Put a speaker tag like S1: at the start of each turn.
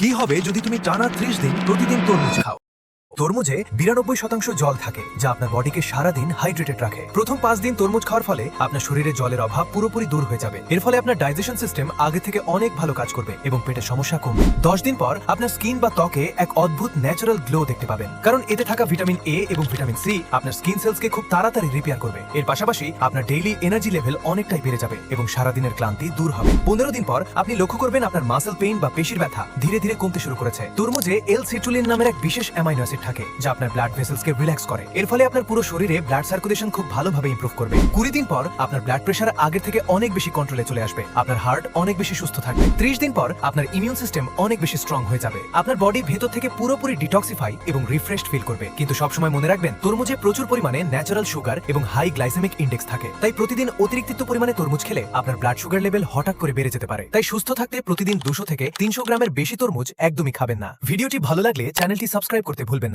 S1: কি হবে যদি তুমি টানা 30 দিন প্রতিদিন তরমুজ খাও? তরমুজে 92% জল থাকে, যা আপনার বডিকে সারাদিন হাইড্রেটেড রাখে। প্রথম 5 দিন তরমুজ খাওয়ার ফলে আপনার শরীরে জলের অভাব পুরোপুরি দূর হয়ে যাবে। এর ফলে আপনার ডাইজেশন সিস্টেম আগে থেকে অনেক ভালো কাজ করবে এবং পেটের সমস্যা কমবে। 10 দিন পর আপনার স্কিন বা ত্বকে এক অদ্ভুত ন্যাচারাল গ্লো দেখতে পাবেন, কারণ এতে থাকা ভিটামিন এ এবং ভিটামিন সি আপনার স্কিন সেলসকে খুব তাড়াতাড়ি রিপেয়ার করবে। এর পাশাপাশি আপনার ডেইলি এনার্জি লেভেল অনেকটাই বেড়ে যাবে এবং সারাদিনের ক্লান্তি দূর হবে। 15 দিন পর আপনি লক্ষ্য করবেন আপনার মাসেল পেইন বা পেশির ব্যথা ধীরে ধীরে কমতে শুরু করেছে। তরমুজে এল-সিট্রুলিন নামের এক বিশেষ অ্যামাইনো অ্যাসিড থাকে, যা আপনার ব্লাড ভেসেলসকে রিল্যাক্স করে। এর ফলে আপনার পুরো শরীরে ব্লাড সার্কুলেশন খুব ভালোভাবে ইমপ্রুভ করবে। 20 দিন পর আপনার ব্লাড প্রেশার আগের থেকে অনেক বেশি কন্ট্রোলে চলে আসবে। আপনার হার্ট অনেক বেশি সুস্থ থাকবে। 30 দিন পর আপনার ইমিউন সিস্টেম অনেক বেশি স্ট্রং হয়ে যাবে। আপনার বডি ভেতর থেকে পুরোপুরি ডিটক্সিফাই এবং রিফ্রেশড ফিল করবে। কিন্তু সবসময় মনে রাখবেন, তরমুজে প্রচুর পরিমাণে ন্যাচারাল সুগার এবং হাই গ্লাইসেমিক ইন্ডেক্স থাকে। তাই প্রতিদিন অতিরিক্ত পরিমাণে তরমুজ খেলে আপনার ব্লাড সুগার লেভেল হঠাৎ করে বেড়ে যেতে পারে। তাই সুস্থ থাকতে প্রতিদিন 200 থেকে 300 গ্রামের বেশি তরমুজ একদমই খাবেন না। ভিডিওটি ভালো লাগলে চ্যানেলটি সাবস্ক্রাইব করতে ভুলবেন না।